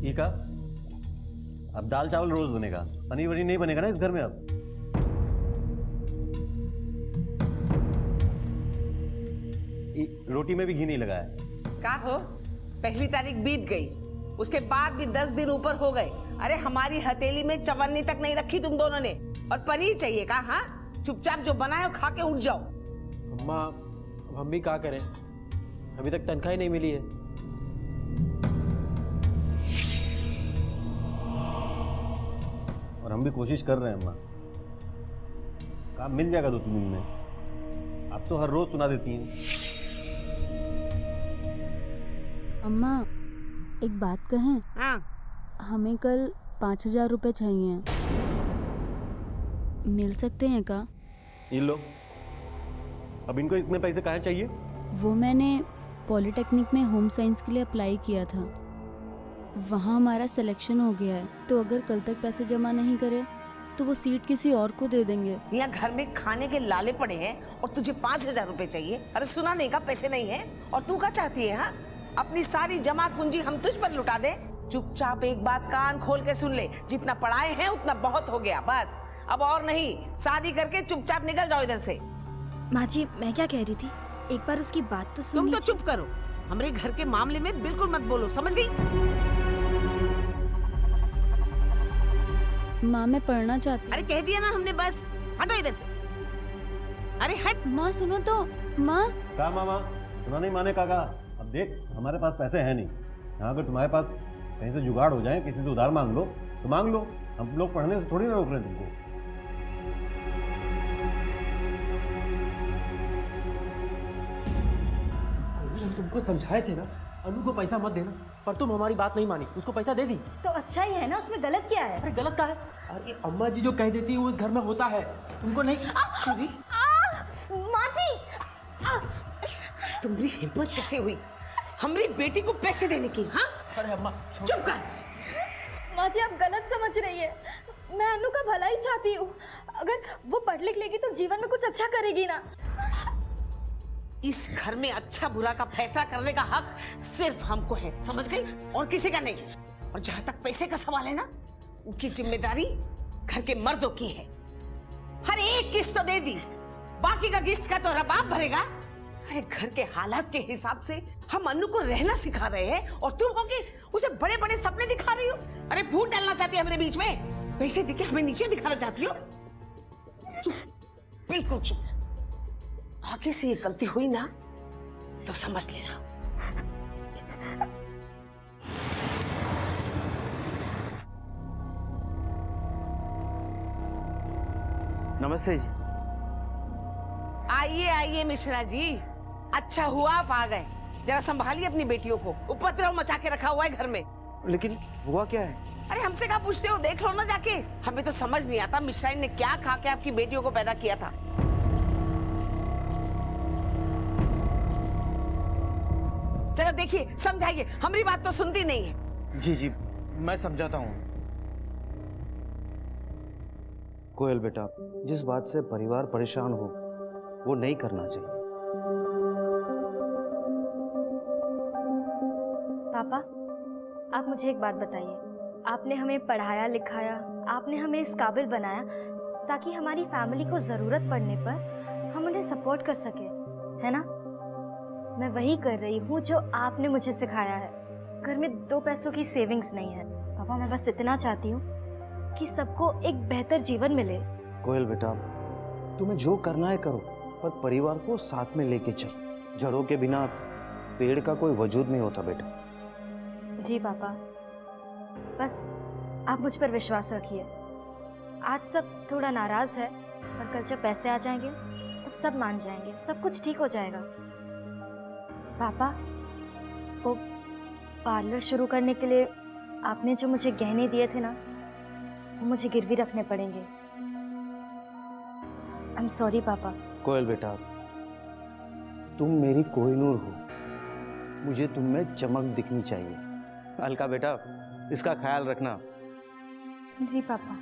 ठीक है, अब दाल चावल रोज बनेगा, पनीर वनीर नहीं बनेगा ना इस घर में अब। रोटी में भी घी नहीं लगा है। का हो, पहली तारीख बीत गई, उसके बाद भी 10 दिन ऊपर हो गए। अरे हमारी हथेली में चवन्नी तक नहीं रखी तुम दोनों ने, और पनीर चाहिए का? हाँ, चुपचाप जो बनाए खा के उठ जाओ। अम्मा, अब हम भी क्या करें, अभी तक तनख्वाह ही नहीं मिली है। और हम भी कोशिश कर रहे हैं अम्मा, काम मिल जाएगा 2-3 दिन में। आप तो हर रोज सुना देती हैं। अम्मा, एक बात कहें? हाँ, हमें कल 5,000 रुपए चाहिए, मिल सकते हैं का? ये लो, अब इनको इतने पैसे कहाँ चाहिए? वो मैंने पॉलिटेक्निक में होम साइंस के लिए अप्लाई किया था, वहाँ हमारा सिलेक्शन हो गया है, तो अगर कल तक पैसे जमा नहीं करे तो वो सीट किसी और को दे देंगे। यहाँ घर में खाने के लाले पड़े हैं और तुझे 5,000 रुपए चाहिए? अरे सुना नहीं का, पैसे नहीं है? और तू क्या चाहती है? हाँ, अपनी सारी जमा पूंजी हम तुझ पर लुटा दे? चुपचाप एक बात कान खोल के सुन ले, जितना पढ़ाए हैं उतना बहुत हो गया, बस अब और नहीं। शादी करके चुपचाप निकल जाओ इधर से। माँ जी, मैं क्या कह रही थी, एक बार उसकी बात तो सुन तुम तो लीजिए। चुप करो, हमारे घर के मामले में बिल्कुल मत बोलो, समझ गई? माँ, मैं पढ़ना चाहती हूँ। अरे कह दिया ना हमने, बस हटो इधर से। अरे हट। माँ सुनो तो। माँ, कहा मामा, सुना नहीं माने का कहा। अब देख, हमारे पास पैसे हैं नहीं, यहाँ अगर तुम्हारे पास कहीं से जुगाड़ हो जाए, किसी से उधार मांग लो तो मांग लो, हम लोग पढ़ने से थोड़ी ना रोक रहे हैं तुमको। हम तुमको समझाए थे ना, अनु को पैसा मत देना, पर तुम हमारी बात नहीं मानी, उसको पैसा दे दी। तो अच्छा ही है ना, उसमें गलत क्या है? अरे गलत क्या है? अरे अम्मा जी जो कह देती है वो इस घर में होता है, तुमको नहीं? जी माँ जी, तुम्हारी हिम्मत कैसे हुई हमारी बेटी को पैसे देने की? हाँ, अरे अम्मा चुप कर। माँ जी, आप गलत समझ रही है, मैं अनु का भला ही चाहती हूँ। अगर वो पढ़ लिख लेगी तो जीवन में कुछ अच्छा करेगी ना। इस घर में अच्छा बुरा का फैसला करने का हक सिर्फ हमको है, समझ गई? और किसी का नहीं। और जहां तक पैसे का सवाल है ना, उनकी जिम्मेदारी घर के मर्दों की है। हर एक किस्त तो दे दी, बाकी का किस्त का तो रबाब भरेगा। अरे घर के हालात के हिसाब से हम अनु को रहना सिखा रहे हैं और तुम होके उसे बड़े बड़े सपने दिखा रही हो। अरे भूत डालना चाहती है हमारे बीच में, पैसे देके हमें नीचे दिखाना चाहती हो। चुप, बिल्कुल चुप। आगे से ये गलती हुई ना तो समझ लेना। नमस्ते जी। आइए आइए मिश्रा जी, अच्छा हुआ आप आ गए। जरा संभालिए अपनी बेटियों को, उपद्रव मचा के रखा हुआ है घर में। लेकिन हुआ क्या है? अरे हमसे क्या पूछते हो, देख लो ना जाके। हमें तो समझ नहीं आता मिश्राइन ने क्या खा के आपकी बेटियों को पैदा किया था। चलो देखिए, समझाइए, हमारी बात तो सुनती नहीं है। जी जी, मैं समझाता हूँ। कोयल बेटा, जिस बात से परिवार परेशान हो वो नहीं करना चाहिए। पापा, आप मुझे एक बात बताइए, आपने हमें पढ़ाया लिखाया, आपने हमें इस काबिल बनाया ताकि हमारी फैमिली को ज़रूरत पड़ने पर हम उन्हें सपोर्ट कर सके, है ना? मैं वही कर रही हूँ जो आपने मुझे सिखाया है। घर में 2 पैसों की सेविंग्स नहीं है। पापा, मैं बस इतना चाहती हूँ कि सबको एक बेहतर जीवन मिले। कोयल बेटा, तुम्हें जो करना है करो, पर परिवार को साथ में लेके चलो। जड़ों के बिना पेड़ का कोई वजूद नहीं होता बेटा। जी पापा, बस आप मुझ पर विश्वास रखिए। आज सब थोड़ा नाराज है, पर कल जब पैसे आ जाएंगे तब सब मान जाएंगे, सब कुछ ठीक हो जाएगा। पापा, वो पार्लर शुरू करने के लिए आपने जो मुझे गहने दिए थे ना, वो मुझे गिरवी रखने पड़ेंगे। आई एम सॉरी पापा। कोयल बेटा, तुम मेरी कोहिनूर हो, मुझे तुम में चमक दिखनी चाहिए। अलका बेटा, इसका ख्याल रखना। जी पापा।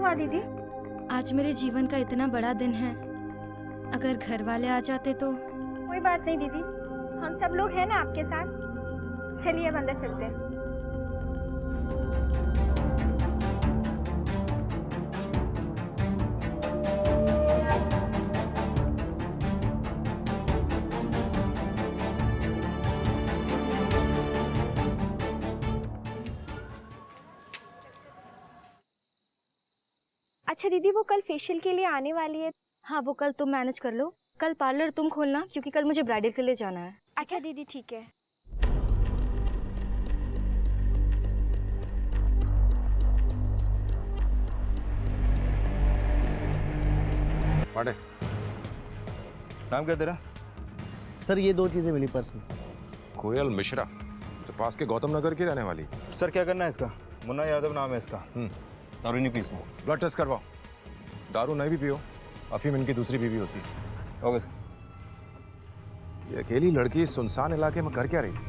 हुआ दीदी? आज मेरे जीवन का इतना बड़ा दिन है, अगर घर वाले आ जाते तो। कोई बात नहीं दीदी, हम सब लोग हैं ना आपके साथ। चलिए अब अंदर चलते हैं। अच्छा दीदी, वो कल फेशियल के लिए आने वाली है। हाँ, वो कल तुम मैनेज कर लो। कल पार्लर तुम खोलना, क्योंकि कल मुझे ब्राइडल के लिए जाना है। अच्छा दीदी, ठीक है। पांडे, नाम क्या तेरा? सर ये 2 चीज़ें मिली पर्स में। कोयल मिश्रा, तो पास के गौतम नगर की रहने वाली। सर क्या करना है इसका? मुन्ना यादव नाम है इसका। दारू नहीं पी इसमें। ब्लड टेस्ट करवाओ। दारू नहीं भी पियो, अफीम इनकी दूसरी बीवी होती है। Okay sir. ये अकेली लड़की इस सुनसान इलाके में कर क्या रही थी?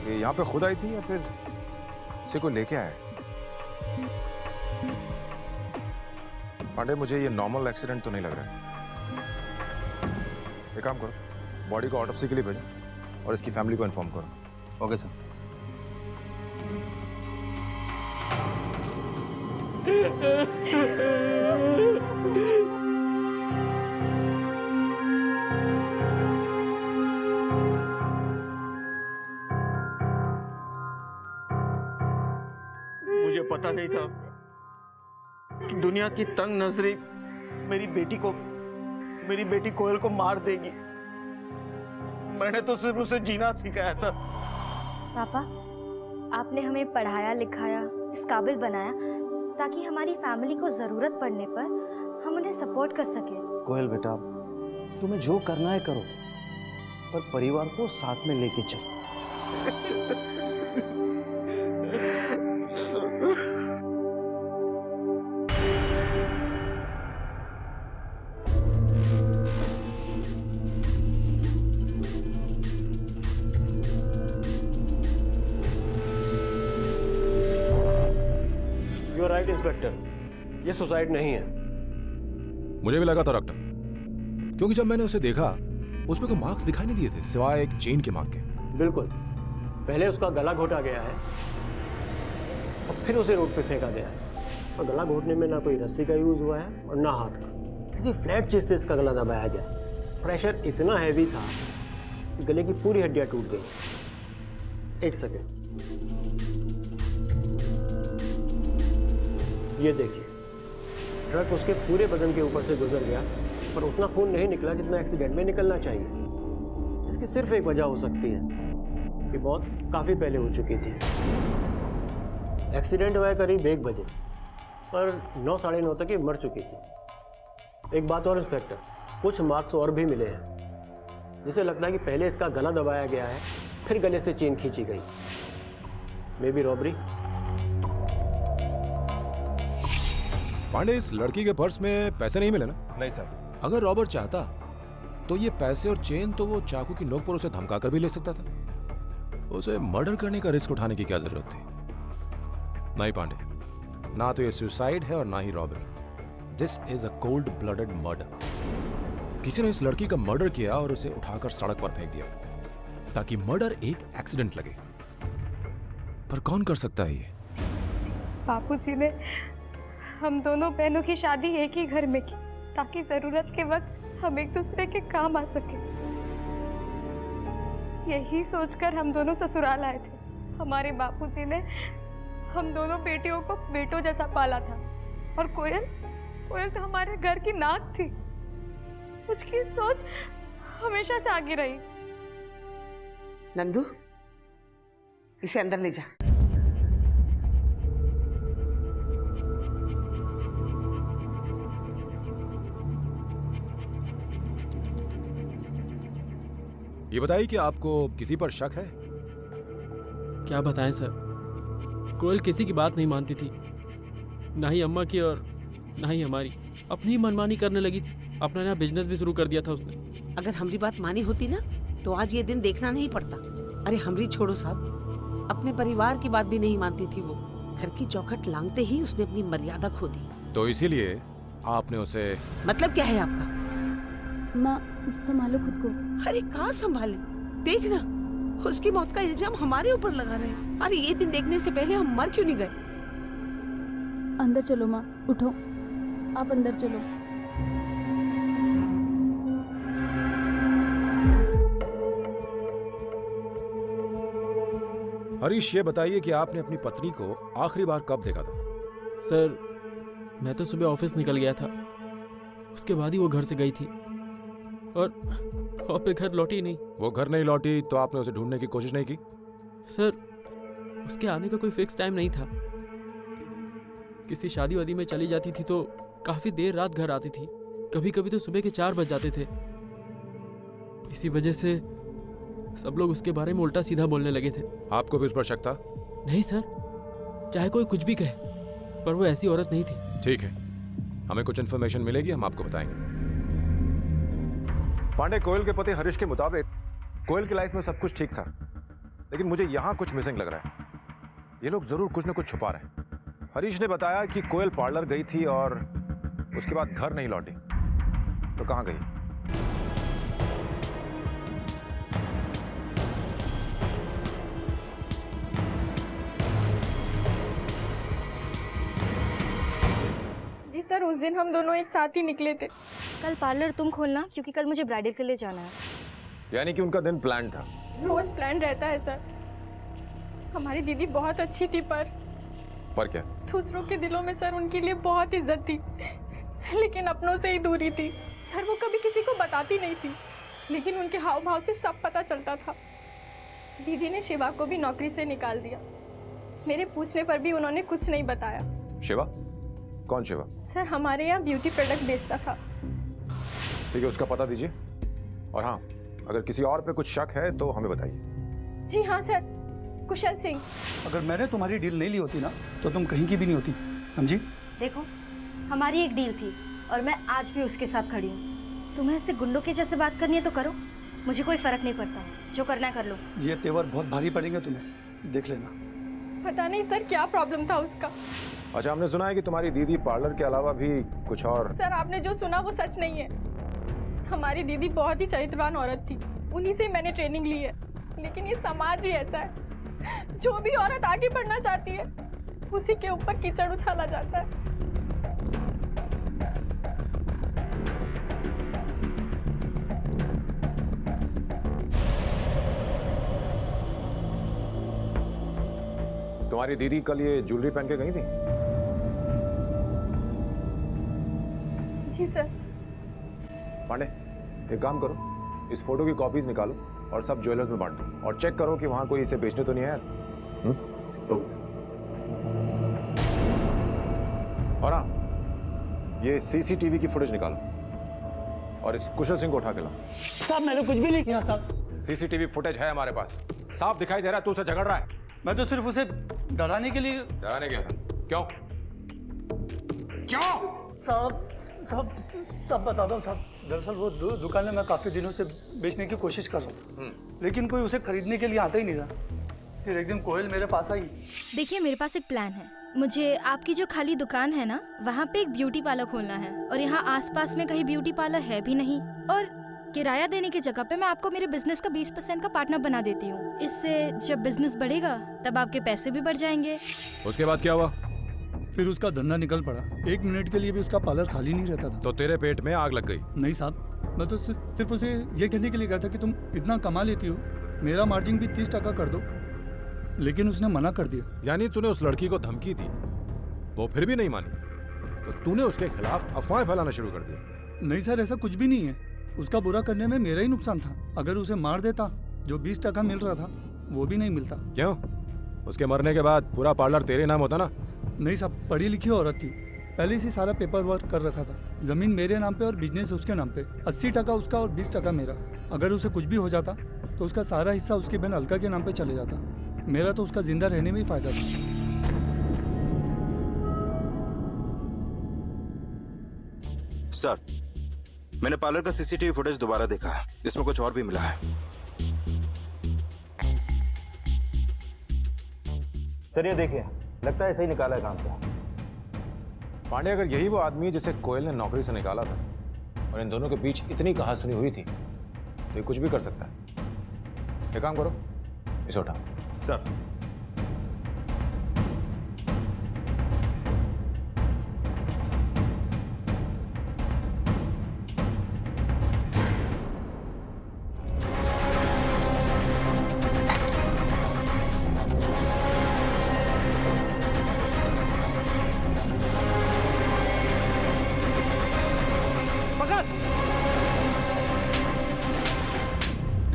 ये यहाँ पे खुद आई थी या फिर इसे कोई लेके आया? पांडे, मुझे ये नॉर्मल एक्सीडेंट तो नहीं लग रहा है। एक काम करो, बॉडी को ऑटोप्सी के लिए भेजो और इसकी फैमिली को इन्फॉर्म करो। Okay sir. मुझे पता नहीं था कि दुनिया की तंग नजरी मेरी बेटी कोयल को मार देगी। मैंने तो सिर्फ उसे जीना सिखाया था। पापा, आपने हमें पढ़ाया लिखाया, इस काबिल बनाया ताकि हमारी फैमिली को ज़रूरत पड़ने पर हम उन्हें सपोर्ट कर सके। कोयल बेटा, तुम्हें जो करना है करो, पर परिवार को साथ में लेके चलो। यू आर राइट इंस्पेक्टर, ये सुसाइड नहीं है। मुझे भी लगा था डॉक्टर, क्योंकि जब मैंने उसे देखा उसमें कोई मार्क्स दिखाई नहीं दिए थे सिवाय एक चेन के मार्क के। बिल्कुल, पहले उसका गला घोटा गया है और फिर उसे रोड पे फेंका गया है। और गला घोटने में ना कोई रस्सी का यूज हुआ है और ना हाथ का, किसी फ्लैट चीज से इसका गला दबाया गया। प्रेशर इतना हैवी था कि गले की पूरी हड्डियां टूट गई। एक सेकेंड, ये देखिए, ट्रक उसके पूरे बदन के ऊपर से गुजर गया, पर उतना खून नहीं निकला जितना एक्सीडेंट में निकलना चाहिए। इसकी सिर्फ एक वजह हो सकती है कि मौत काफ़ी पहले हो चुकी थी। एक्सीडेंट हुआ है करीब 1 बजे, पर 9 साढ़े 9 तक ये मर चुकी थी। एक बात और इंस्पेक्टर, कुछ मार्क्स और भी मिले हैं जिसे लगता है कि पहले इसका गला दबाया गया है, फिर गले से चेन खींची गई। May be robbery. पांडे, इस लड़की के पर्स में पैसे नहीं मिले ना? नहीं सर। अगर रॉबर्ट चाहता तो ये पैसे और चेन तो वो चाकू की नोक पर उसे धमका कर भी ले सकता था। उसे मर्डर करने का रिस्क उठाने की क्या जरूरत थी? नहीं पांडे, ना तो ये सुसाइड है और ना ही robbery. This is a cold blooded murder. किसी ने इस लड़की का मर्डर किया और उसे उठाकर सड़क पर फेंक दिया ताकि मर्डर एक एक्सीडेंट लगे। पर कौन कर सकता है ये? बापूजी ने हम दोनों बहनों की शादी एक ही घर में की ताकि जरूरत के वक्त हम एक दूसरे के काम आ सके। यही सोचकर हम दोनों ससुराल आए थे। हमारे बापूजी ने हम दोनों बेटियों को बेटों जैसा पाला था और कोयल तो हमारे घर की नाक थी। उसकी सोच हमेशा से आगे रही। नंदू, इसे अंदर ले जा। ये बताइए कि आपको किसी पर शक है? क्या बताएं सर, कोयल किसी की बात नहीं मानती थी, ना ही अम्मा की और ना ही हमारी। अपनी ही मनमानी करने लगी थी। अपना नया बिजनेस भी शुरू कर दिया था उसने। अगर हमारी बात मानी होती ना तो आज ये दिन देखना नहीं पड़ता। अरे हमरी छोड़ो साहब, अपने परिवार की बात भी नहीं मानती थी वो। घर की चौखट लांघते ही उसने अपनी मर्यादा खो दी। तो इसीलिए आपने उसे... मतलब क्या है आपका? माँ संभालो खुद को। अरे कहाँ संभाले, देख ना उसकी मौत का इल्जाम हमारे ऊपर लगा रहे हैं। अरे ये दिन देखने से पहले हम मर क्यों नहीं गए? अंदर चलो माँ, उठो, आप अंदर चलो। हरीश, ये बताइए कि आपने अपनी पत्नी को आखिरी बार कब देखा था? सर मैं तो सुबह ऑफिस निकल गया था, उसके बाद ही वो घर से गई थी और फिर घर लौटी नहीं। वो घर नहीं लौटी तो आपने उसे ढूंढने की कोशिश नहीं की? सर उसके आने का कोई फिक्स टाइम नहीं था, किसी शादी वादी में चली जाती थी तो काफ़ी देर रात घर आती थी, कभी कभी तो सुबह के 4 बज जाते थे। इसी वजह से सब लोग उसके बारे में उल्टा सीधा बोलने लगे थे। आपको भी उस पर शक था? नहीं सर, चाहे कोई कुछ भी कहे, पर वो ऐसी औरत नहीं थी। ठीक है, हमें कुछ इन्फॉर्मेशन मिलेगी, हम आपको बताएंगे। पांडे, कोयल के पति हरीश के मुताबिक कोयल की लाइफ में सब कुछ ठीक था, लेकिन मुझे यहाँ कुछ मिसिंग लग रहा है। ये लोग जरूर कुछ न कुछ छुपा रहे हैं। हरीश ने बताया कि कोयल पार्लर गई थी और उसके बाद घर नहीं लौटी, तो कहाँ गई? जी सर, उस दिन हम दोनों एक साथ ही निकले थे। कल पार्लर तुम खोलना, क्योंकि कल मुझे ब्राइडल के लिए जाना है। यानी कि उनका दिन प्लान था? रोज प्लान रहता है सर। हमारी दीदी बहुत अच्छी थी, पर क्या? दूसरों के दिलों में सर उनके लिए बहुत इज्जत थी, लेकिन अपनों से ही दूरी थी। सर वो कभी किसी को बताती नहीं थी, लेकिन उनके हाव भाव से सब पता चलता था। दीदी ने शिवा को भी नौकरी से निकाल दिया। मेरे पूछने पर भी उन्होंने कुछ नहीं बताया। शिवा? कौन शिवा? सर हमारे यहाँ ब्यूटी प्रोडक्ट बेचता था। ठीक है, उसका पता दीजिए। और हाँ, अगर किसी और पे कुछ शक है तो हमें बताइए। जी हाँ सर, कुशल सिंह। अगर मैंने तुम्हारी डील नहीं ली होती ना तो तुम कहीं की भी नहीं होती, समझी? देखो, हमारी एक डील थी और मैं आज भी उसके साथ खड़ी हूँ। तुम्हें इससे गुंडों के जैसे बात करनी है तो करो, मुझे कोई फर्क नहीं पड़ता, जो करना है कर लो। ये तेवर बहुत भारी पड़ेंगे तुम्हें, देख लेना। पता नहीं सर क्या प्रॉब्लम था उसका। अच्छा, हमने सुना है कि तुम्हारी दीदी पार्लर के अलावा भी कुछ और... सर आपने जो सुना वो सच नहीं है। हमारी दीदी बहुत ही चरित्रवान औरत थी, उन्हीं से मैंने ट्रेनिंग ली है। लेकिन ये समाज ही ऐसा है, जो भी औरत आगे बढ़ना चाहती है उसी के ऊपर कीचड़ उछाला जाता है। तुम्हारी दीदी कल ये ज्वेलरी पहन के गई थी? जी सर। पांडे, एक काम करो, इस फोटो की कॉपीज निकालो और सब ज्वेलर्स में बांट दो, और चेक करो कि वहां कोई इसे बेचने तो नहीं है। और हाँ, ये सीसीटीवी की फुटेज निकालो और इस कुशल सिंह को उठा के लाओ। साहब मैंने कुछ भी नहीं किया साहब। सीसीटीवी फुटेज है हमारे पास, साफ दिखाई दे रहा है तू उसे झगड़ रहा है। मैं तो सिर्फ उसे डराने के लिए। डराने क्या था? क्यों? सब बता दो साहब। दरअसल वो दुकानें मैं काफ़ी दिनों से बेचने की कोशिश कर रहा हूँ, लेकिन कोई उसे खरीदने के लिए आता ही नहीं था। फिर एक दिन कोयल मेरे पास आई। देखिए, मेरे पास एक प्लान है। मुझे आपकी जो खाली दुकान है ना, वहाँ पे एक ब्यूटी पार्लर खोलना है, और यहाँ आसपास में कहीं ब्यूटी पार्लर है भी नहीं, और किराया देने की जगह पे मैं आपको मेरे बिजनेस का 20% का पार्टनर बना देती हूँ। इससे जब बिजनेस बढ़ेगा तब आपके पैसे भी बढ़ जाएंगे। उसके बाद क्या हुआ? फिर उसका धंधा निकल पड़ा। 1 मिनट के लिए भी उसका पार्लर खाली नहीं रहता था। तो तेरे पेट में आग लग गई? नहीं साहब, मैं तो सिर्फ उसे ये कहने के लिए गया था कि तुम इतना कमा लेती हो, मेरा मार्जिन भी 30% कर दो, लेकिन उसने मना कर दिया। यानी तूने उस लड़की को धमकी दी, वो फिर भी नहीं मानी, तो तूने उसके खिलाफ अफवाहें फैलाना शुरू कर दी? नहीं सर, ऐसा कुछ भी नहीं है। उसका बुरा करने में मेरा ही नुकसान था। अगर उसे मार देता, जो 20% मिल रहा था वो भी नहीं मिलता। क्यों? उसके मरने के बाद पूरा पार्लर तेरे नाम होता ना? नहीं साहब, पढ़ी लिखी औरत थी, पहले से सारा पेपर वर्क कर रखा था। जमीन मेरे नाम पे और बिजनेस उसके नाम पे। 80% उसका और 20% मेरा। अगर उसे कुछ भी हो जाता तो उसका सारा हिस्सा उसकी बहन अलका के नाम पे चले जाता। मेरा तो उसका जिंदा रहने में ही फायदा था। सर, मैंने पार्लर का सीसीटीवी फुटेज दोबारा देखा है, इसमें कुछ और भी मिला है। सर ये देखिए, लगता है ऐसे ही निकाला है काम से। पांडे, अगर यही वो आदमी है जिसे कोयल ने नौकरी से निकाला था और इन दोनों के बीच इतनी कहासुनी हुई थी, तो ये कुछ भी कर सकता है। एक काम करो, इसे उठाओ। सर,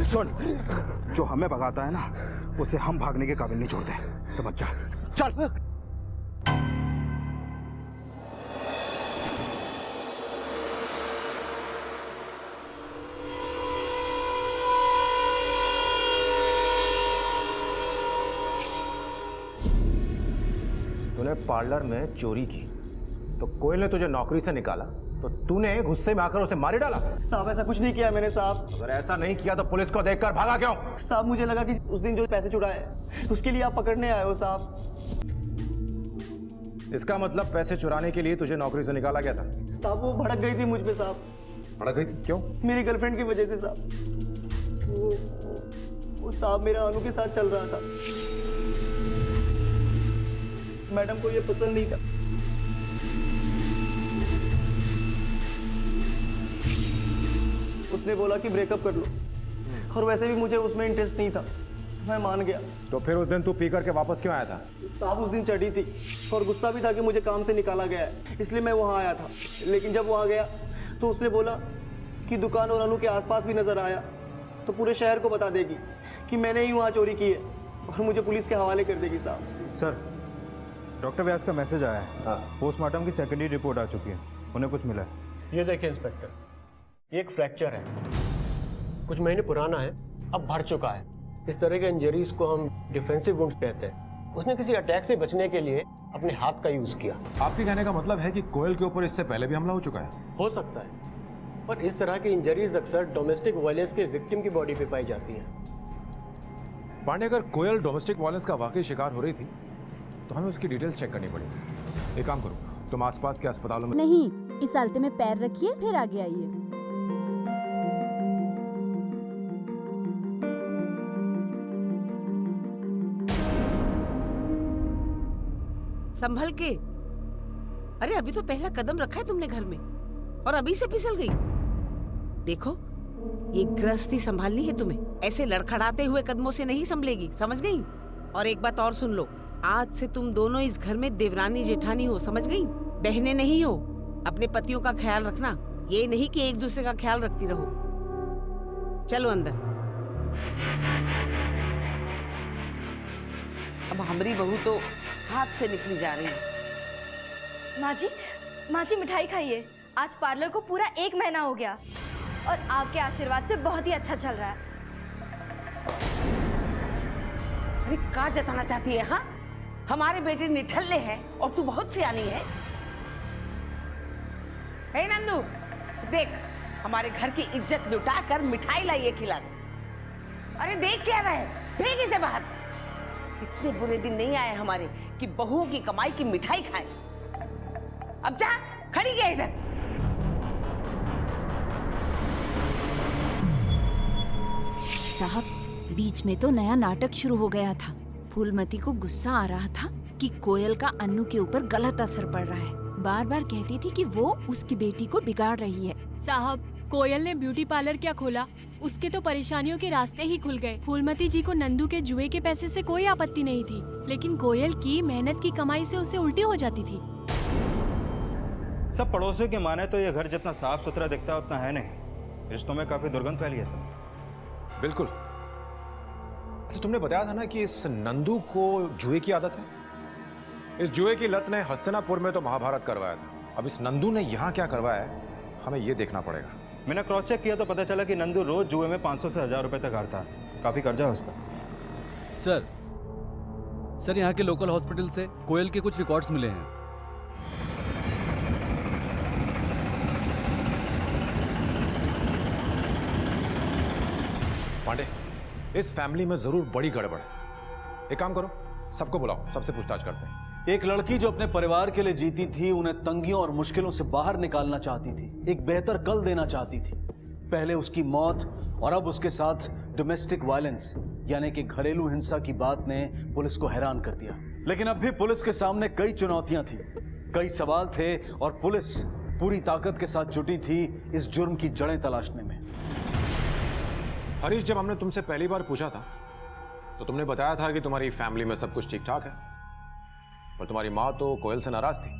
सुन, जो हमें भगाता है ना, उसे हम भागने के काबिल नहीं छोड़ते, समझ जा। चल। तूने पार्लर में चोरी की तो कोयल ने तुझे नौकरी से निकाला, तो तूने गुस्से में आकर उसे मार डाला। साहब ऐसा कुछ नहीं किया मैंने साहब। अगर ऐसा नहीं किया तो पुलिस को देखकर भागा क्यों? साहब मुझे लगा कि उस दिन जो पैसे चुराए उसके लिए आप पकड़ने आए हो साहब। इसका मतलब पैसे चुराने के लिए तुझे नौकरी से निकाला गया था? साहब वो भड़क गई थी मुझ पे साहब। भड़क गई थी? क्यों? मेरी गर्लफ्रेंड की वजह से साहब। वो साहब मेरा अनु के साथ चल रहा था, मैडम को ये पसंद नहीं था। उसने बोला कि ब्रेकअप कर लो, और वैसे भी मुझे उसमें इंटरेस्ट नहीं था, तो मैं मान गया। तो फिर उस दिन तू पी करके वापस क्यों आया था? साहब उस दिन चढ़ी थी और गुस्सा भी था कि मुझे काम से निकाला गया है, इसलिए मैं वहाँ आया था। लेकिन जब वहाँ गया तो उसने बोला कि दुकान और अनु के आसपास भी नजर आया तो पूरे शहर को बता देगी कि मैंने ही वहाँ चोरी की है और मुझे पुलिस के हवाले कर देगी साहब। सर, डॉक्टर व्यास का मैसेज आया है। पोस्टमार्टम की सेकेंडरी रिपोर्ट आ चुकी है, उन्हें कुछ मिला है। ये देखिए इंस्पेक्टर, ये एक फ्रैक्चर है, कुछ महीने पुराना है, अब बढ़ चुका है। इस तरह के इंजरीज को हम डिफेंसिव वुंड्स कहते हैं। उसने किसी अटैक से बचने के लिए अपने हाथ का यूज किया। आपके कहने का मतलब है कि कोयल के ऊपर इससे पहले भी हमला हो चुका है? हो सकता है, पर इस तरह की इंजरीज अक्सर डोमेस्टिक वायलेंस के विक्टिम की बॉडी पे पाई जाती हैं। पांडे, अगर कोयल डोमेस्टिक वायलेंस का वाकई शिकार हो रही थी तो हमें उसकी डिटेल्स चेक करनी पड़ेगी। एक काम करो, तुम आसपास के अस्पतालों में नहीं, इस आलते में पैर रखिए, फिर आगे आइए। संभल के। अरे अभी तो पहला कदम रखा है तुमने घर में और अभी से फिसल गई। देखो, ये गृहस्थी संभालनी है तुम्हें, ऐसे लड़खड़ाते हुए कदमों से नहीं संभलेगी, समझ गई? और एक बात और सुन लो, आज से तुम दोनों इस घर में देवरानी जेठानी हो, समझ गई? बहनें नहीं हो। अपने पतियों का ख्याल रखना, ये नहीं कि एक दूसरे का ख्याल रखती रहो। चलो अंदर। अब हमारी बहू तो हाथ से निकली जा रही है। माँ जी मिठाई खाइए। आज पार्लर को पूरा 1 महीना हो गया और आपके आशीर्वाद से बहुत ही अच्छा चल रहा है। अरे क्या जताना चाहती है? हाँ, हमारे बेटे निठल्ले हैं और तू बहुत सियानी है। हे नंदू, देख, हमारे घर की इज्जत लुटा कर मिठाई लाइए खिला दे। अरे देख क्या रहे, फेंक इसे बाहर। इतने बुरे दिन नहीं आए हमारे कि बहुओं की कमाई की मिठाई खाएं। अब जा, खड़ी गया इधर। साहब, बीच में तो नया नाटक शुरू हो गया था। फूलमती को गुस्सा आ रहा था कि कोयल का अन्नू के ऊपर गलत असर पड़ रहा है। बार बार कहती थी कि वो उसकी बेटी को बिगाड़ रही है। साहब, कोयल ने ब्यूटी पार्लर क्या खोला, उसके तो परेशानियों के रास्ते ही खुल गए। फूलमती जी को नंदू के जुए के पैसे से कोई आपत्ति नहीं थी, लेकिन कोयल की मेहनत की कमाई से उसे उल्टी हो जाती थी। सब पड़ोसियों के माने तो ये घर जितना साफ सुथरा दिखता है उतना है नहीं। रिश्तों में काफी दुर्गंध फैली है सब। बिल्कुल। अच्छा, तुमने बताया था ना कि इस नंदू को जुए की आदत है। इस जुए की लत ने हस्तिनापुर में तो महाभारत करवाया था। अब इस नंदू ने यहाँ क्या करवाया है, हमें ये देखना पड़ेगा। मैंने क्रॉस चेक किया तो पता चला कि नंदू रोज जुए में 500 से 1000 रुपए तक हारता है। काफी कर्जा है उस पर। सर यहाँ के लोकल हॉस्पिटल से कोयल के कुछ रिकॉर्ड्स मिले हैं। पांडे, इस फैमिली में जरूर बड़ी गड़बड़ है। एक काम करो, सबको बुलाओ, सबसे पूछताछ करते हैं। एक लड़की जो अपने परिवार के लिए जीती थी, उन्हें तंगियों और मुश्किलों से बाहर निकालना चाहती थी, एक बेहतर कल देना चाहती थी। पहले उसकी मौत और अब उसके साथ डोमेस्टिक वायलेंस यानी कि घरेलू हिंसा की बात ने पुलिस को हैरान कर दिया। लेकिन अब भी पुलिस के सामने कई चुनौतियां थी, कई सवाल थे और पुलिस पूरी ताकत के साथ जुटी थी इस जुर्म की जड़ें तलाशने में। हरीश, जब हमने तुमसे पहली बार पूछा था तो तुमने बताया था कि तुम्हारी फैमिली में सब कुछ ठीक ठाक है, पर तुम्हारी माँ तो कोयल से नाराज थी।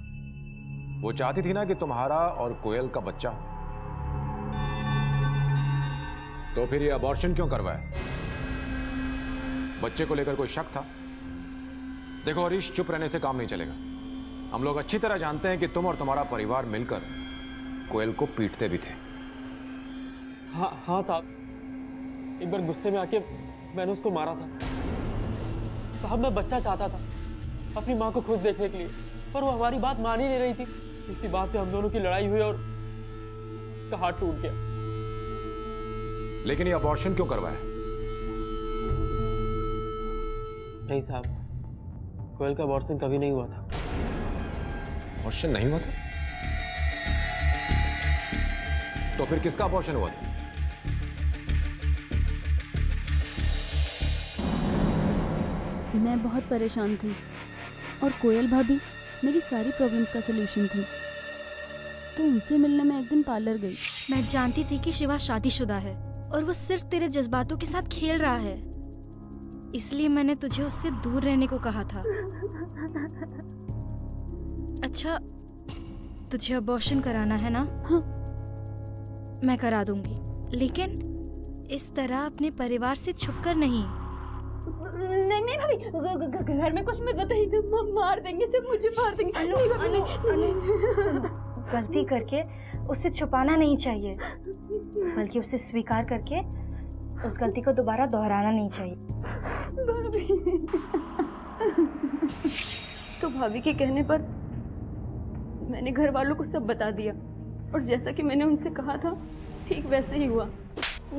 वो चाहती थी ना कि तुम्हारा और कोयल का बच्चा हो। तो फिर ये अबॉर्शन क्यों करवाया? बच्चे को लेकर कोई शक था? देखो हरीश, चुप रहने से काम नहीं चलेगा। हम लोग अच्छी तरह जानते हैं कि तुम और तुम्हारा परिवार मिलकर कोयल को पीटते भी थे। हाँ साहब, एक बार गुस्से में आके मैंने उसको मारा था। साहब, मैं बच्चा चाहता था अपनी माँ को खुश देखने के लिए, पर वो हमारी बात मान ही नहीं रही थी। इसी बात पे हम दोनों की लड़ाई हुई और उसका हाथ टूट गया। लेकिन ये अबॉर्शन क्यों करवाया? नहीं साहब, कोयल का अबॉर्शन कभी नहीं हुआ था। अबॉर्शन नहीं हुआ था? तो फिर किसका अबॉर्शन हुआ था? मैं बहुत परेशान थी और कोयल भाभी मेरी सारी प्रॉब्लम्स का सलूशन थी, तो उनसे मिलने में एक दिन पार्लर गई। मैं जानती थी कि शिवा शादीशुदा है और वो सिर्फ तेरे जज्बातों के साथ खेल रहा है, इसलिए मैंने तुझे उससे दूर रहने को कहा था। अच्छा, तुझे अबॉर्शन कराना है ना? हाँ। मैं करा दूंगी, लेकिन इस तरह अपने परिवार से छुपकर नहीं। नहीं भाभी, घर में कुछ मत बताइए, मार देंगे, सिर्फ मुझे मार देंगे। गलती करके उसे छुपाना नहीं चाहिए, बल्कि उसे स्वीकार करके उस गलती को दोबारा दोहराना नहीं चाहिए। तो भाभी के कहने पर मैंने घर वालों को सब बता दिया, और जैसा कि मैंने उनसे कहा था ठीक वैसे ही हुआ।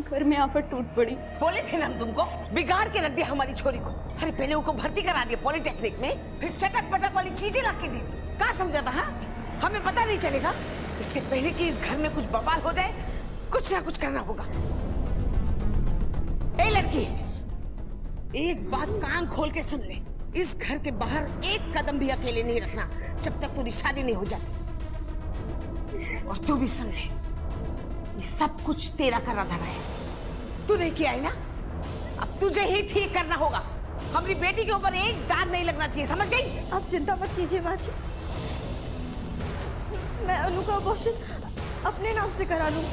घर में आफत टूट पड़ी। बोले थे ना हम तुमको, बिगाड़ के रख दिया हमारी छोरी को। अरे पहले उनको भर्ती करा दिया पॉलिटेक्निक में, फिर चटक पटक वाली चीजें ला के दी थी। क्या समझा था? हाँ, हमें पता नहीं चलेगा? इससे पहले कि इस घर में कुछ बवाल हो जाए, कुछ ना कुछ करना होगा। ए लड़की, एक बात कान खोल के सुन ले, इस घर के बाहर एक कदम भी अकेले नहीं रखना जब तक तेरी शादी नहीं हो जाती। और तू भी सुन ले, ये सब कुछ तेरा करा धरा है, तू लेके आई ना, अब तुझे ही ठीक करना होगा। हमारी बेटी के ऊपर एक दाग नहीं लगना चाहिए, समझ गई? आप चिंता मत कीजिए माँ जी, मैं अनु का अबॉर्शन अपने नाम से करा लूँ,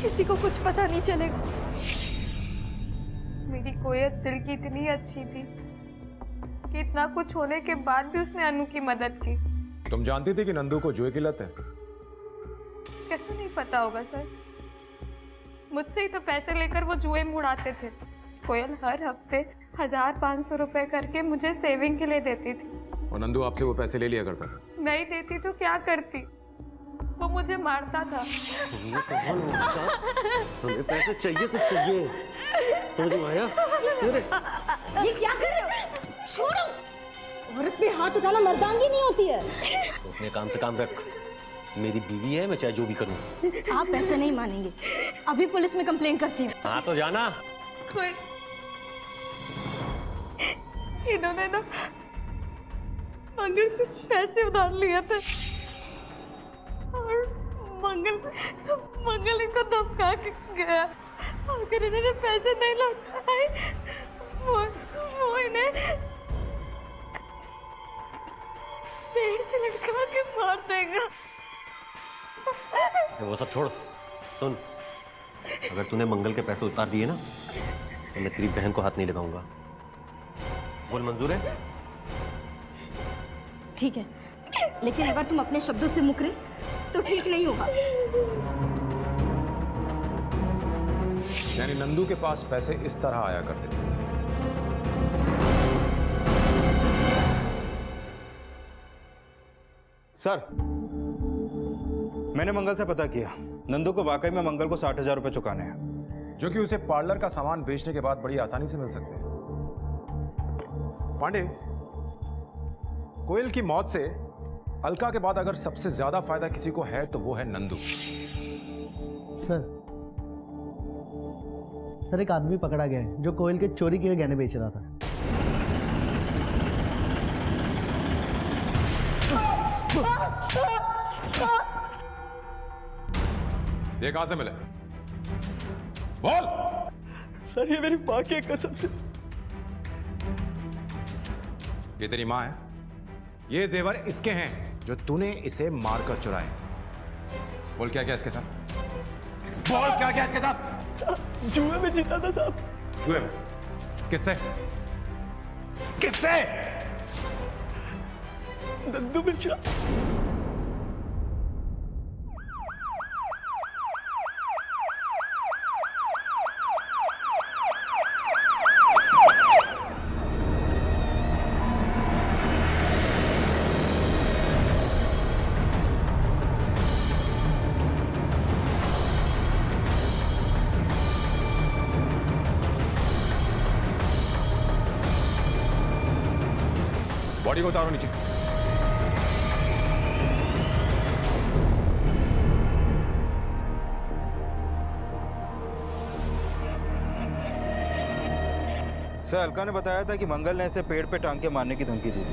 किसी को कुछ पता नहीं चलेगा। मेरी कोयल दिल की इतनी अच्छी थी कि इतना कुछ होने के बाद भी उसने अनु की मदद की। तुम जानती थी कि नंदू को जुए की लत है? कैसे नहीं पता होगा सर, मुझसे ही तो पैसे लेकर वो जुए में उड़ाते थे। कोयल हर हफ्ते 1500 रुपए करके मुझे सेविंग के लिए देती थी। और नंदू आपसे वो पैसे ले लिया करता था? नहीं देती तो क्या करती, वो मुझे मारता था। हमें पैसे चाहिए तो चाहिए, समझ में आया? ये क्या कर रहे हो? छोड़ो, औरत पे हाथ उठाना मर्दानगी नहीं होती है। तो अपने काम से काम रख, मेरी बीवी है, मैं चाहे जो भी करूं। आप ऐसे नहीं मानेंगे, अभी पुलिस में कंप्लेन करती हूँ। हाँ तो जाना। कोई इन्होंने ना मंगल से पैसे उधार लिए थे और मंगल इनको धमका के गया। अगर इन्होंने पैसे नहीं लौटाए वो इन्हें पेड़ से लटका के मार देगा। वो सब छोड़, सुन, अगर तूने मंगल के पैसे उतार दिए ना तो मैं तेरी बहन को हाथ नहीं लगाऊंगा। बोल, मंजूर है? ठीक है, लेकिन अगर तुम अपने शब्दों से मुकरे तो ठीक नहीं होगा। यानी नंदू के पास पैसे इस तरह आया करते थे। सर, मैंने मंगल से पता किया, नंदू को वाकई में मंगल को 60,000 रुपए चुकाने हैं, जो कि उसे पार्लर का सामान बेचने के बाद बड़ी आसानी से मिल सकते हैं। पांडे, कोयल की मौत से अलका के बाद अगर सबसे ज्यादा फायदा किसी को है तो वो है नंदू। सर एक आदमी पकड़ा गया है जो कोयल के चोरी के गहने बेच रहा था। ये कहां से मिले? बोल। सर ये मेरी माँ की कसम से। ये तेरी माँ है? ये जेवर इसके हैं जो तूने इसे मारकर चुराए। बोल क्या क्या इसके साथ? बोल क्या क्या इसके साथ? जुए में जीता था साहब। जुए में? किससे? किससे? नंदू मिश्रा। बॉडी को उतारो नीचे। सर अलका ने बताया था कि मंगल ने इसे पेड़ पे टांग के मारने की धमकी दी थी।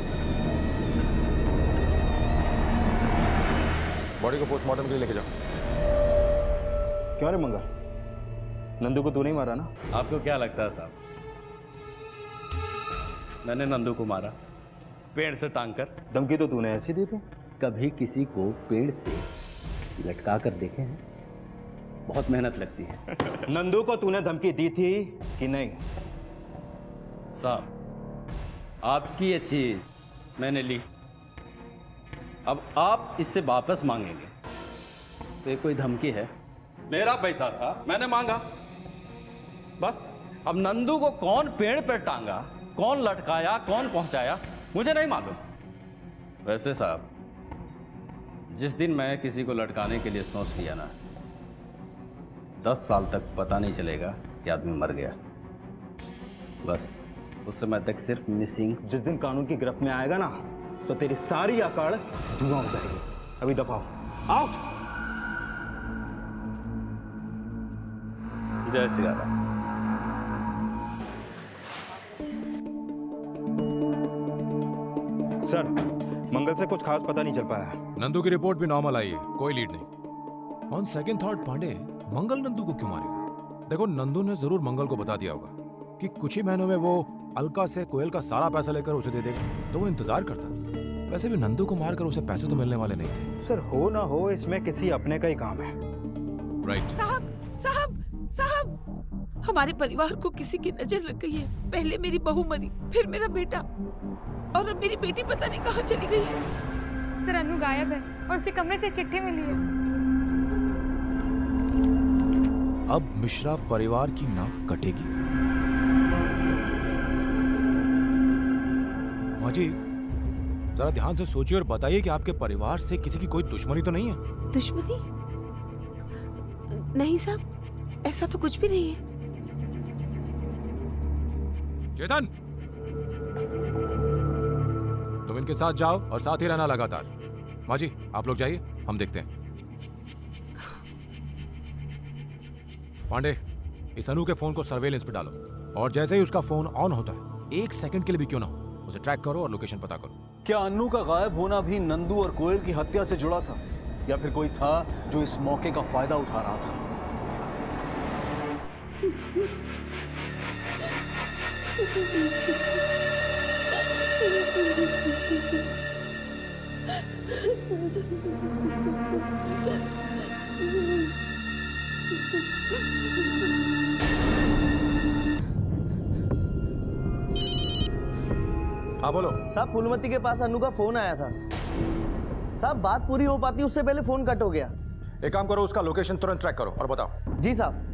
बॉडी को पोस्टमार्टम के लिए लेके जाओ। क्यों रे मंगल, नंदू को तू नहीं मारा ना? आपको क्या लगता है साहब, मैंने नंदू को मारा पेड़ से टांग कर? धमकी तो तूने ऐसी दी थी। कभी किसी को पेड़ से लटका कर देखे हैं? बहुत मेहनत लगती है। नंदू को तूने धमकी दी थी कि नहीं? साहब आपकी ये चीज मैंने ली, अब आप इससे वापस मांगेंगे तो ये कोई धमकी है? मेरा पैसा था, मैंने मांगा, बस। अब नंदू को कौन पेड़ पर टांगा, कौन लटकाया, कौन पहुंचाया, मुझे नहीं मालूम। वैसे साहब जिस दिन मैं किसी को लटकाने के लिए सोच लिया ना, 10 साल तक पता नहीं चलेगा कि आदमी मर गया। बस उस समय तक सिर्फ मिसिंग। जिस दिन कानून की गिरफ्त में आएगा ना तो तेरी सारी अकड़ धुआं हो जाएगी। अभी दफा आउट। जय श्री राम। सर मंगल से कुछ खास पता नहीं चल पाया। नंदू की रिपोर्ट भी नॉर्मल आई है, कोई लीड नहीं। ऑन सेकंड थॉट पांडे, मंगल नंदू को क्यों मारेगा? देखो नंदू ने जरूर मंगल को बता दिया होगा कि कुछ ही महीनों में वो अलका से कोयल का सारा पैसा लेकर उसे दे देगा, तो वो इंतजार करता। वैसे भी नंदू को मारकर उसे पैसे तो मिलने वाले नहीं थे। सर हो ना हो इसमें किसी अपने का ही काम है। राइट। साहब साहब साहब, हमारे परिवार को किसी की नजर लग गई है। पहले मेरी बहू मरी, फिर मेरा बेटा, और अब मेरी बेटी पता नहीं कहाँ चली गई है। सर अनु गायब है और उसके कमरे से चिट्ठी मिली है। अब मिश्रा परिवार की नाक कटेगी। माँ जी जरा ध्यान से सोचिए और बताइए कि आपके परिवार से किसी की कोई दुश्मनी तो नहीं है? दुश्मनी? नहीं साहब, ऐसा तो कुछ भी नहीं है। चेतन, तुम इनके साथ जाओ और साथ ही रहना लगातार। माँ जी आप लोग जाइए, हम देखते हैं। पांडे इस अनु के फोन को सर्वेलेंस पे डालो, और जैसे ही उसका फोन ऑन होता है 1 सेकंड के लिए भी क्यों ना हो उसे ट्रैक करो और लोकेशन पता करो। क्या अन्नू का गायब होना भी नंदू और कोयल की हत्या से जुड़ा था, या फिर कोई था जो इस मौके का फायदा उठा रहा था? हाँ बोलो। साहब फूलमती के पास अनु का फोन आया था। साहब बात पूरी हो पाती उससे पहले फोन कट हो गया। एक काम करो, उसका लोकेशन तुरंत ट्रैक करो और बताओ। जी साहब।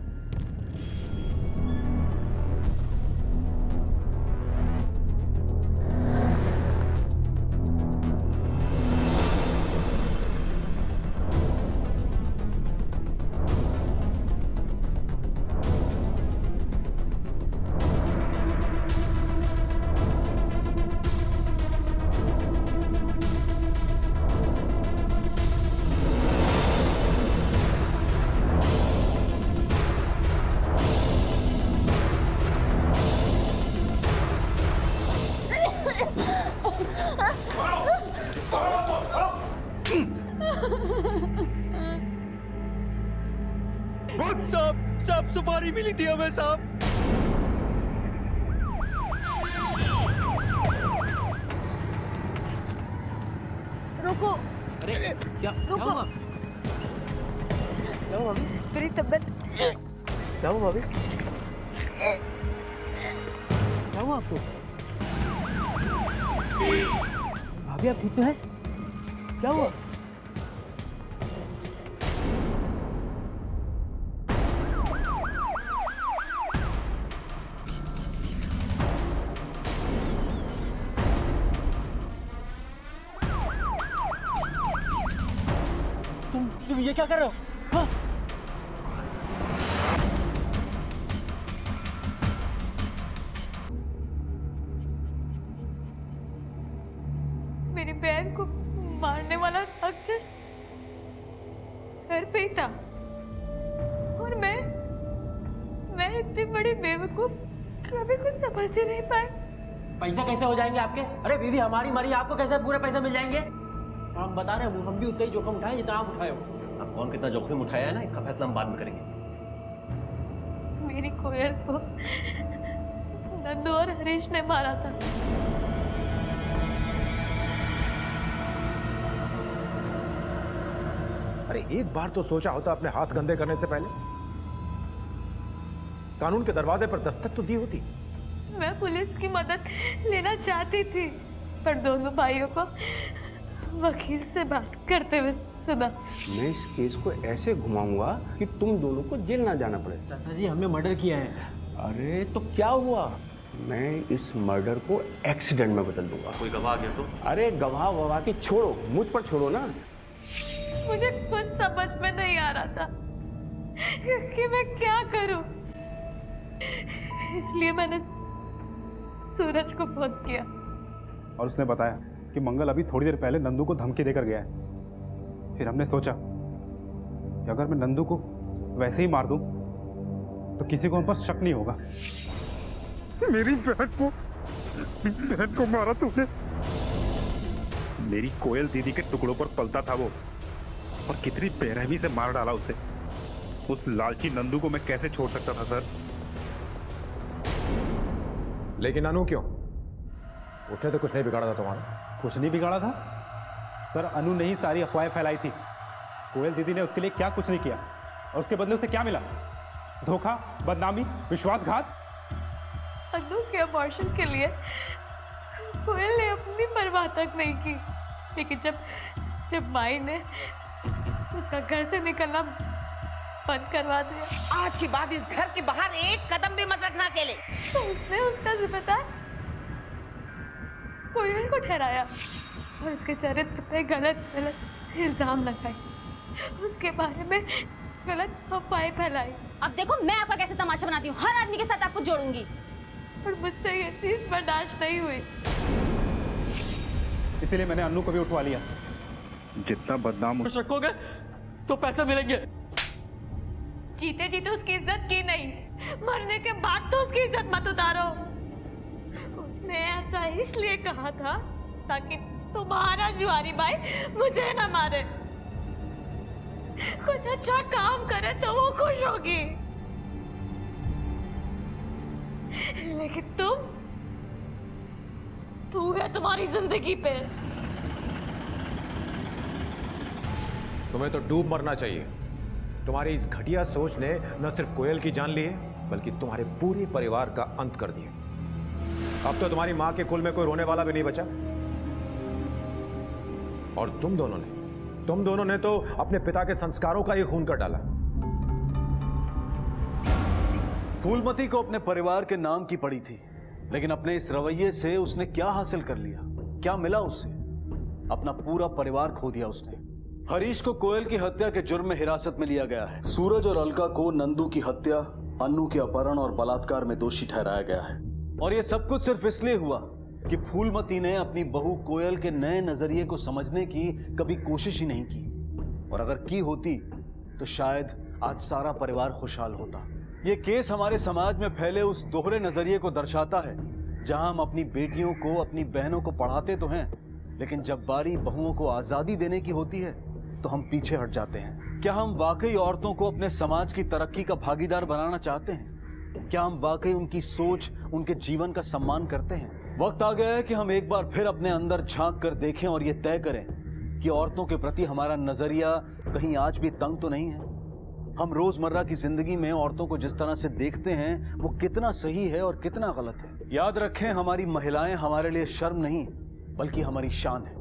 साहब सुपारी मिली थी हमें साहब। रुको, अरे क्या रुको। हुआ? क्या हुआ भाभी? मेरी तबीयत क्या हुआ भाभी? क्या हुआ आपको? भाभी आप ठीक तो है? क्या हुआ? तुम ये क्या कर रहे हो? हाँ? मेरी बहन को मारने वाला राक्षस घर पे ही था और मैं इतनी बड़ी बेवकूफ कभी कुछ समझ ही नहीं पाई। पैसा कैसे हो जाएंगे आपके? अरे दीदी हमारी मरी, आपको कैसे पूरे पैसे मिल जाएंगे? हम बता रहे हैं, हम भी उतना ही जोखिम उठाए जितना आप उठाए हो। अब कौन कितना जोखिम उठाया है ना, इसका फैसला हम बाद में करेंगे। मेरी कोयल को नंदू और हरीश ने मारा था। अरे एक बार तो सोचा होता अपने हाथ गंदे करने से पहले, कानून के दरवाजे पर दस्तक तो दी होती। मैं पुलिस की मदद लेना चाहती थी पर दोनों भाइयों को वकील से बात करते हुए सुना। मैं इस केस को ऐसे घुमाऊंगा कि तुम दोनों को जेल ना जाना पड़े। चाचा जी हमने मर्डर किया है। अरे तो क्या हुआ, मैं इस मर्डर को एक्सीडेंट में बदल दूंगा। कोई गवाह आ गया तो? अरे गवाह ववाह की छोड़ो, मुझ पर छोड़ो ना। मुझे कुछ समझ में नहीं आ रहा था कि मैं क्या करूं, इसलिए मैंने सूरज को फोन किया और उसने बताया कि मंगल अभी थोड़ी देर पहले नंदू को धमकी देकर गया है। फिर हमने सोचा कि अगर मैं नंदू को वैसे ही मार दूं तो किसी को हम पर शक नहीं होगा। मेरी बहन को मारा तूने। मेरी कोयल दीदी के टुकड़ों पर पलता था वो, और कितनी बेरहमी से मार डाला उसे। उस लालची नंदू को मैं कैसे छोड़ सकता था सर? लेकिन अनु क्यों? उसने तो कुछ नहीं बिगाड़ा था तुम्हारा। कुछ नहीं बिगाड़ा था सर, अनु ने ही सारी अफवाहें फैलाई थी। कोयल दीदी ने उसके लिए क्या कुछ नहीं किया, और उसके बदले उसे क्या मिला? धोखा, बदनामी, विश्वासघात। अनु के अबॉर्शन के लिए कोयल ने अपनी परवाह तक नहीं की, लेकिन जब माई ने उसका घर से निकलना बंद करवा दिया, आज के बाद इस घर के बाहर एक कदम भी मत रखना अकेले। तो उसने उसका जिम्मेदार कोयल को ठहराया और उसके चरित्र पे गलत इल्जाम लगाए, उसके बारे में गलत अफवाहें फैलाई। अब देखो मैं आपका कैसे तमाशा बनाती हूँ, हर आदमी के साथ आपको जोड़ूंगी। और मुझसे ये चीज बर्दाश्त नहीं हुई, इसीलिए मैंने अनु को भी उठवा लिया। जितना बदनाम रखोगे तो पैसे मिलेंगे। जीते जीते उसकी इज्जत की नहीं, मरने के बाद तो उसकी इज्जत मत उतारो। उसने ऐसा इसलिए कहा था ताकि तुम्हारा जुआरी भाई मुझे ना मारे, कुछ अच्छा काम करे तो वो खुश होगी। लेकिन तू है तुम्हारी जिंदगी पे। तुम्हें तो डूब मरना चाहिए। तुम्हारी इस घटिया सोच ने न सिर्फ कोयल की जान ली है, बल्कि तुम्हारे पूरे परिवार का अंत कर दिया। अब तो तुम्हारी मां के कुल में कोई रोने वाला भी नहीं बचा। और तुम दोनों ने तो अपने पिता के संस्कारों का ही खून कर डाला। फूलमती को अपने परिवार के नाम की पड़ी थी, लेकिन अपने इस रवैये से उसने क्या हासिल कर लिया, क्या मिला उसे? अपना पूरा परिवार खो दिया उसने। हरीश को कोयल की हत्या के जुर्म में हिरासत में लिया गया है। सूरज और अलका को नंदू की हत्या, अन्नू के अपहरण और बलात्कार में दोषी ठहराया गया है। और ये सब कुछ सिर्फ इसलिए हुआ कि फूलमती ने अपनी बहू कोयल के नए नजरिए को समझने की कभी कोशिश ही नहीं की। और अगर की होती तो शायद आज सारा परिवार खुशहाल होता। ये केस हमारे समाज में फैले उस दोहरे नजरिए को दर्शाता है, जहां हम अपनी बेटियों को, अपनी बहनों को पढ़ाते तो हैं, लेकिन जब बारी बहुओं को आजादी देने की होती है तो हम पीछे हट जाते हैं। क्या हम वाकई औरतों को अपने समाज की तरक्की का भागीदार बनाना चाहते हैं? क्या हम वाकई उनकी सोच, उनके जीवन का सम्मान करते हैं? वक्त आ गया है कि हम एक बार फिर अपने अंदर झांक कर देखें और ये तय करें कि औरतों के प्रति हमारा नजरिया कहीं आज भी तंग तो नहीं है। हम रोजमर्रा की जिंदगी में औरतों को जिस तरह से देखते हैं वो कितना सही है और कितना गलत है। याद रखें, हमारी महिलाएं हमारे लिए शर्म नहीं बल्कि हमारी शान है।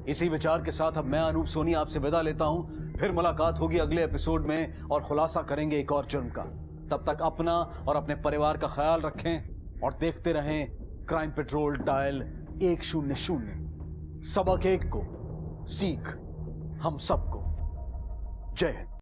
इसी विचार के साथ अब मैं अनूप सोनी आपसे विदा लेता हूं। फिर मुलाकात होगी अगले एपिसोड में और खुलासा करेंगे एक और जुर्म का। तब तक अपना और अपने परिवार का ख्याल रखें और देखते रहें क्राइम पेट्रोल डायल 100। सबक एक को सीख हम सबको। जय हिंद।